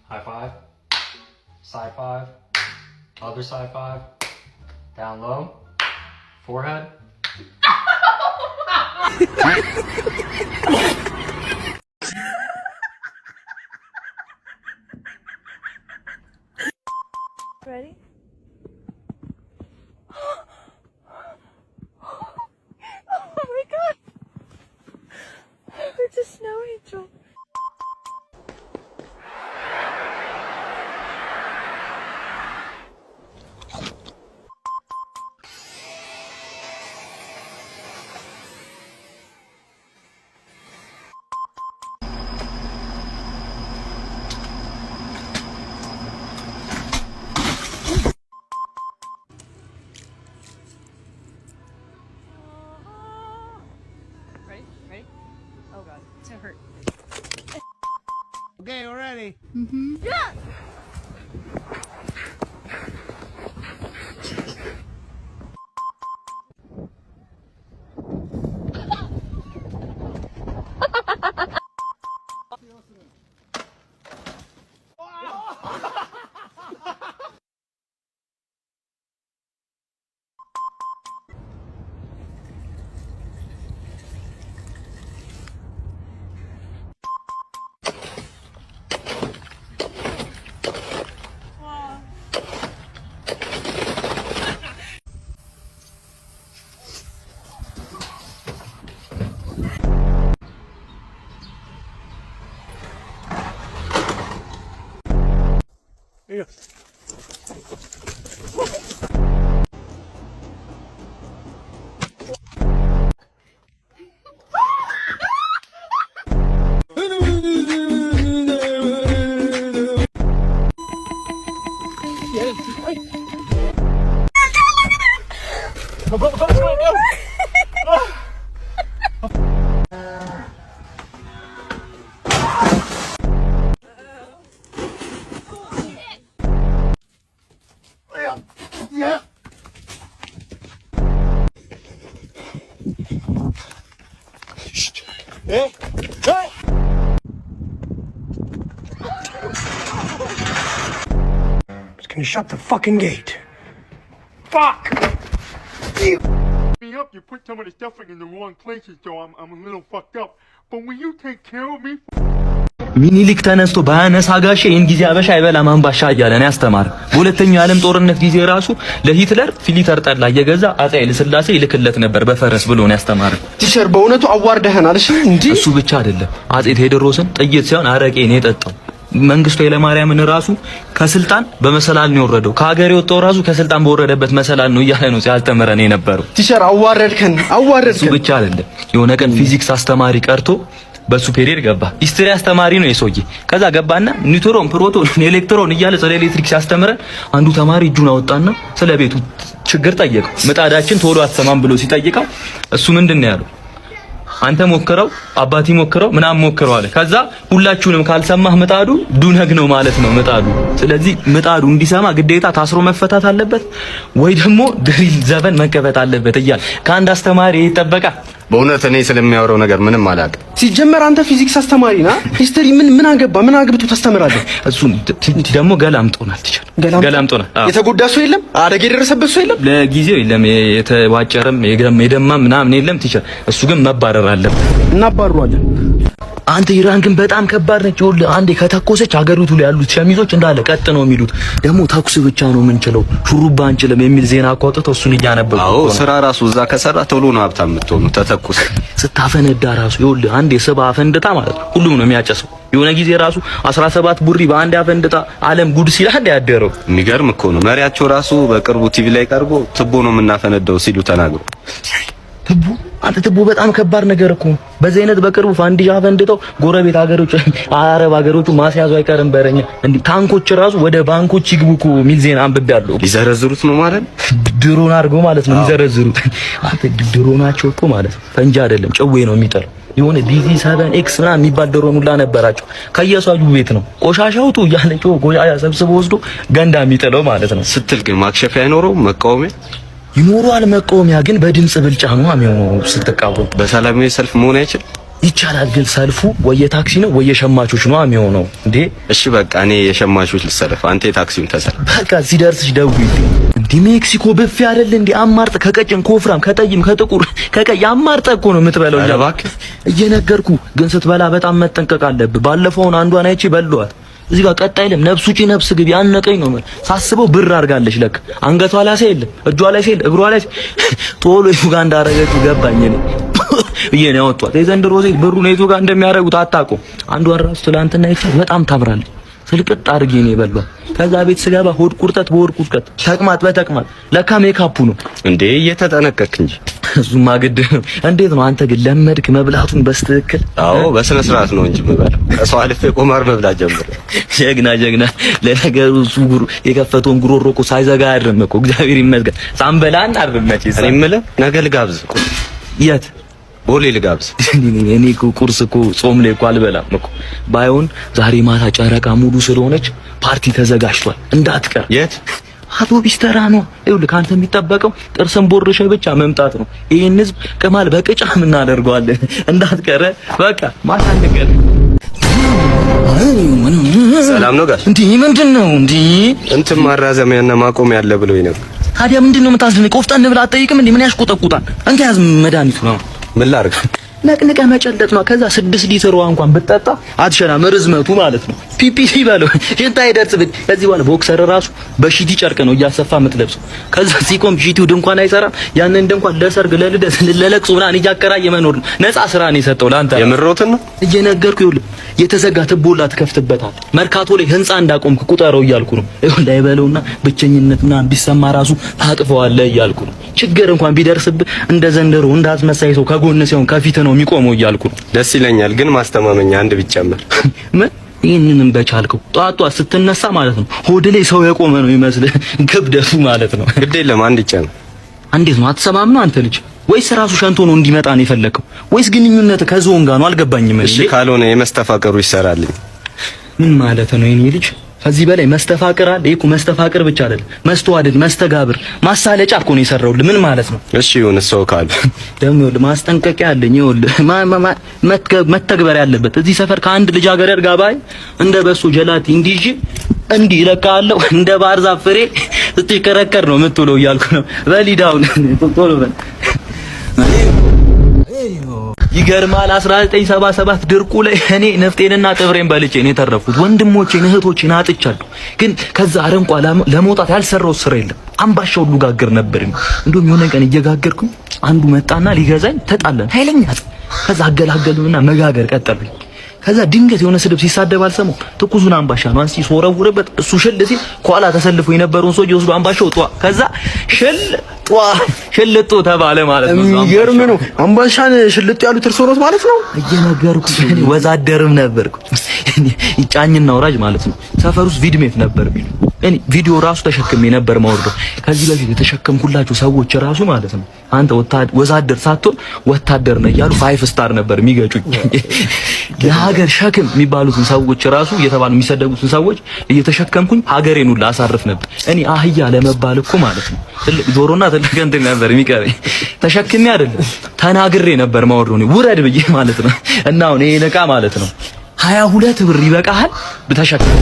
High five, side five, other side five, down low, forehead. Ready? Oh my god! It's a snow angel. Ready? Oh god, it's gonna hurt. Okay, we're ready. Yeah! Yeah. Yeah. Hey. Hey. Just gonna shut the fucking gate. Fuck. Me up, you put some of the stuffing in the wrong places, so I'm a little fucked up. But will you take care of me? ሚኒሊክ ተነስቶ ባነሳ ጋሼ ይህን ጊዜ አበሻ አይበላም አንባሻ እያለ ነው ያስተማረ። በሁለተኛው ዓለም ጦርነት ጊዜ ራሱ ለሂትለር ፊሊተር ጠላ እየገዛ አፄ ኃይለ ሥላሴ ይልክለት ነበር በፈረስ ብሎ ነው ያስተማረ። ቲቸር በእውነቱ አዋርደህናል። እሺ እንዴ እሱ ብቻ አይደለም አፄ ቴዎድሮስን ጥይት ሳይሆን አረቄ ነው የጠጣው። መንግስቱ ኃይለማርያምን ራሱ ከስልጣን በመሰላል ነው የወረደው። ከሀገር የወጣው ራሱ ከስልጣን በወረደበት መሰላል ነው እያለ ነው ሲያስተምረን የነበረው። ቲቸር አዋረድከን። እሱ ብቻ አይደለም የሆነ ቀን ፊዚክስ አስተማሪ ቀርቶ በሱ ፔሪድ ገባ። ሂስትሪ አስተማሪ ነው የሰውዬ። ከዛ ገባና ኒውትሮን፣ ፕሮቶን፣ ኤሌክትሮን እያለ ስለ ኤሌክትሪክ ሲያስተምረን አንዱ ተማሪ እጁን አወጣና ስለ ቤቱ ችግር ጠየቀው። ምጣዳችን ቶሎ አትሰማም ብሎ ሲጠይቀው እሱ ምንድነው ያለው? አንተ ሞክረው፣ አባቲ ሞክረው፣ ምናም ሞክረው አለ። ከዛ ሁላችሁንም ካልሰማህ ምጣዱ ዱነግ ነው ማለት ነው ምጣዱ። ስለዚህ ምጣዱ እንዲሰማ ግዴታ ታስሮ መፈታት አለበት ወይ ደግሞ ድሪል ዘበን መቀበጥ አለበት እያለ ከአንድ አስተማሪ ይጠበቃል። በእውነት እኔ ስለሚያወራው ነገር ምንም አላውቅም። ሲጀመር አንተ ፊዚክስ አስተማሪ ና ሂስትሪ ምን አገባ? ምን አግብቶ ታስተምራለህ? እሱን ደግሞ ገላምጦናል ቲቸር፣ ገላምጦናል። የተጎዳ ሰው የለም? አደጋ የደረሰበት ሰው የለም? ለጊዜው የለም። የተዋጨረም የደማም ምናምን የለም ቲቸር። እሱ ግን መባረር አለበት። እናባረዋለን። አንተ ኢራን ግን በጣም ከባድ ነች። ይኸውልህ አንዴ ከተኮሰች ሀገሪቱ ላይ ያሉት ሸሚዞች እንዳለ ቀጥ ነው የሚሉት። ደግሞ ተኩስ ብቻ ነው የምንችለው ሹሩባ አንችልም የሚል ዜና አቋጥተው እሱን እያነበቡ። አዎ ስራ ራሱ እዛ ከሰራ ቶሎ ነው ሀብታም የምትሆኑ። ተተኩስ ስታፈነዳ ራሱ ይኸውልህ አንዴ ስባ አፈንድታ ማለት ነው ሁሉም ነው የሚያጨሰው። የሆነ ጊዜ ራሱ 17 ቡሪ በአንድ አፈንድታ ዓለም ጉድ ሲል አንድ ያደረው። የሚገርም እኮ ነው። መሪያቸው ራሱ በቅርቡ ቲቪ ላይ ቀርቦ ትቦ ነው የምናፈነዳው ሲሉ ተናግሮ። ትቦ አንተ ትቦ በጣም ከባድ ነገር እኮ በዚህ አይነት በቅርቡ ፋንዲሻ ፈንድተው ጎረቤት ሀገሮች አረብ ሀገሮቹ ማስያዙ አይቀርም በረኛ እንዴ ታንኮች ራሱ ወደ ባንኮች ይግቡኩ ሚል ዜና አንብቤያለሁ። ሊዘረዝሩት ነው ማለት ድሮን አድርገው ማለት ነው የሚዘረዝሩት። አንተ ድሮናቸው እኮ ማለት ፈንጂ አይደለም ጨዌ ነው የሚጠር የሆነ ዲዚ7ኤክስ ምናምን የሚባል ድሮን ሁላ ነበራቸው። ከየሷጁ ቤት ነው ቆሻሻውቱ እያለችው ቆሻሻ ሰብስቦ ወስዶ ገንዳ የሚጥለው ማለት ነው። ስትል ግን ማክሸፊያ አይኖረው መቃወሚያ ይኖረዋል። መቃወሚያ ግን በድምጽ ብልጫ ነው የሚሆነው። ስትቃወም በሰላማዊ ሰልፍ መሆን አይችልም። ይቻላል ግን ሰልፉ ወይ የታክሲ ነው ወይ የሸማቾች ነው የሚሆነው እንዴ። እሺ በቃ እኔ የሸማቾች ልሰለፍ፣ አንተ የታክሲውን ተሰለፍ። በቃ ሲደርስሽ ደውዪልኝ። እንዴ ሜክሲኮ ብፌ አይደል እንዴ አማርጥ ከቀጭን ኮፍራም ከጠይም ከጥቁር ከቀይ አማርጠ እኮ ነው የምትበለው። እየነገርኩ ግን ስትበላ በጣም መጠንቀቅ አለብህ። ባለፈውን አንዷን አይቼ በሏት እዚህ ጋር ቀጣይለም ነፍስ ውጪ ነፍስ ግቢ ያነቀኝ ነው ሳስበው ብር አድርጋለች። ለክ አንገቷ ላይ ሳይል እጇ ላይ ሳይል እግሯ ላይ ቶሎ ዩጋንዳ አረገችው ገባኝ እኔ ይሄን ያወጣት የዘንድሮ ሴት ብሩን የቱ ጋር እንደሚያረጉት አታውቁም። አንዷን ራሱ ትላንትና አይቼ በጣም ታምራለች። ስልቅጥ አድርጌ ነው የበሏት። ከዛ ቤት ስገባ ሆድ ቁርጠት በሆድ ቁርጠት ተቅማጥ በተቅማጥ ለካ ሜካፑ ነው እንዴ። እየተጠነቀቅክ እንጂ እሱማ ግድ ነው። እንዴት ነው አንተ ግን ለመድክ መብላቱን በስትክክል? አዎ በስነ ስርዓት ነው እንጂ መብላት ከሰው አልፌ ቁማር መብላት ጀምር። ጀግና ለነገሩ እሱ የከፈተውን ጉሮሮ እኮ ሳይዘጋ አይደለም እኮ እግዚአብሔር ይመስገን። ሳምበላን አርመጪ እኔ የምልህ ነገ ልጋብዝ። የት ቦሌ ልጋብዝ? እኔ ቁርስ እኮ ጾም ላይ እኮ አልበላም እኮ። ባይሆን ዛሬ ማታ ጨረቃ ሙሉ ስለሆነች ፓርቲ ተዘጋጅቷል እንዳትቀር። የት? አውቶቢስ ተራ ነው። ይኸውልህ ካንተ የሚጠበቀው ጥርስን ቦርሸ ብቻ መምጣት ነው። ይሄን ህዝብ ቅማል በቅጫ እናደርገዋለን እንዳትቀር። በቃ ማታ እንቀር። ሰላም ነው ጋሽ? እንዴ ምንድነው እንዴ? እንትን ማራዘሚያና ማቆሚያ ያለ ብሎኝ ነበር። ታዲያ ምንድነው የምታዝነኝ? ቆፍጠን ብላ አትጠይቅም እንዴ? ምን ያሽቆጠቁጣል? እንካ ያዝ መድኃኒቱ ነው። ምን ላድርግ? ነቅንቀ መጨለጥ ነው። ከዛ 6 ሊትር ውሃ እንኳን ብትጠጣ አትሸናም። ርዝመቱ ማለት ነው ፒፒሲ በለው ሽንታ ይደርስብህ። ከዚህ በኋላ ቦክሰር ራሱ በሺቲ ጨርቅ ነው እያሰፋ የምትለብሰው። ከዛ ሲቆም ሺቲው ድንኳን አይሰራም። ያንን ድንኳን ለሰርግ፣ ለልደት፣ ለለቅሶ ምናምን እያከራየ መኖር ነው። ነፃ ስራ ነው የሰጠው ለአንተ። የምሮትን ነው እየነገርኩ። ይኸውልህ የተዘጋ ትቦላ ትከፍትበታል። መርካቶ ላይ ህንጻ እንዳቆምክ ቁጠረው እያልኩ ነው። ይኸውልህ አይበለውና ብቸኝነት ምናምን ቢሰማ ራሱ ታጥፈዋለህ እያልኩ ነው። ችግር እንኳን ቢደርስብህ እንደ ዘንድሮ እንዳስመሳይ ሰው ከጎን ሲሆን ከፊት ነው የሚቆመው እያልኩ ነው። ደስ ይለኛል ግን ማስተማመኛ አንድ ቢጨምር። ምን ይሄንንም በቻልከው ጧጧ ስትነሳ ማለት ነው ሆድ ላይ ሰው የቆመ ነው ይመስል ክብደቱ ማለት ነው። ግድ የለም አንድ ይጨምር። እንዴት ነው አትሰማም ነው አንተ ልጅ? ወይስ ራሱ ሸንቶ ነው እንዲመጣ ነው የፈለከው? ወይስ ግንኙነት ከዞን ጋር ነው? አልገባኝም። እሺ ካልሆነ የመስተፋቀሩ ይሰራልኝ። ምን ማለት ነው የኔ ልጅ? ከዚህ በላይ መስተፋቅር አለ? ይሄ እኮ መስተፋቅር ብቻ አይደለም፣ መስተዋደድ፣ መስተጋብር፣ ማሳለጫ እኮ ነው የሰራውልህ። ምን ማለት ነው? እሺ ይሁን። ሰው ካለ ደግሞ ይኸውልህ ማስጠንቀቂያ አለኝ። ይኸውልህ መተግበር ያለበት እዚህ ሰፈር ከአንድ ልጃገረድ ጋር ባይ እንደ በሶ ጀላቲ እንዲጂ እንዲህ እለካለሁ እንደ ባህር ዛፍ ፍሬ ስትከረከር ነው የምትውለው እያልኩ ነው። በሊዳውን ቶሎ በል። ይገርማል። 1977 ድርቁ ላይ እኔ ነፍጤንና ጥብሬን በልጬ ነው የተረፉት። ወንድሞቼን እህቶቼን አጥቻለሁ። ግን ከዛ አረንቋ ለመውጣት ያልሰራው ስራ የለም። አምባሻው ሁሉ ጋገር ነበርኝ። እንደውም የሆነ ቀን እየጋገርኩኝ አንዱ መጣና ሊገዛኝ ተጣለን። ኃይለኛ ከዛ አገላገሉና መጋገር ቀጠሉኝ። ከዛ ድንገት የሆነ ስድብ ሲሳደብ አልሰማው። ትኩሱን አምባሻ ነው አንሲ ሶረውረበት። እሱ ሽል ሲል ከኋላ ተሰልፎ የነበረውን ሰው ይወስዱ አምባሻው ጧ። ከዛ ሽልጡ ተባለ ማለት ነው። የሚገርም ነው። አምባሻን ሽልጡ ያሉት እርሶ ነው ማለት ነው? እየነገርኩ ወዛደርም ነበርኩ። ጫኝና ወራጅ ማለት ነው። ሰፈር ውስጥ ቪድሜት ነበር ቢሉ እኔ ቪዲዮ ራሱ ተሸክሜ ነበር ማወርደው። ከዚህ በፊት የተሸከምኩላችሁ ሰዎች ራሱ ማለት ነው አንተ ወዛደር ሳትሆን ወታደር ነህ እያሉ 5 ስታር ነበር የሚገጩኝ። የሀገር ሸክም የሚባሉትን ሰዎች ራሱ እየተባሉ የሚሰደቡትን ሰዎች እየተሸከምኩኝ ሀገሬን ሁሉ አሳርፍ ነበር። እኔ አህያ ለመባል እኮ ማለት ነው ትልቅ ጆሮና ትልቅ እንትን ነበር የሚቀረኝ። ተሸክሜ አይደለም ተናግሬ ነበር ማወርደው ነው ውረድ ብዬ ማለት ነው። እና አሁን ይሄን ዕቃ ማለት ነው 22 ብር ይበቃሃል ብተሸከም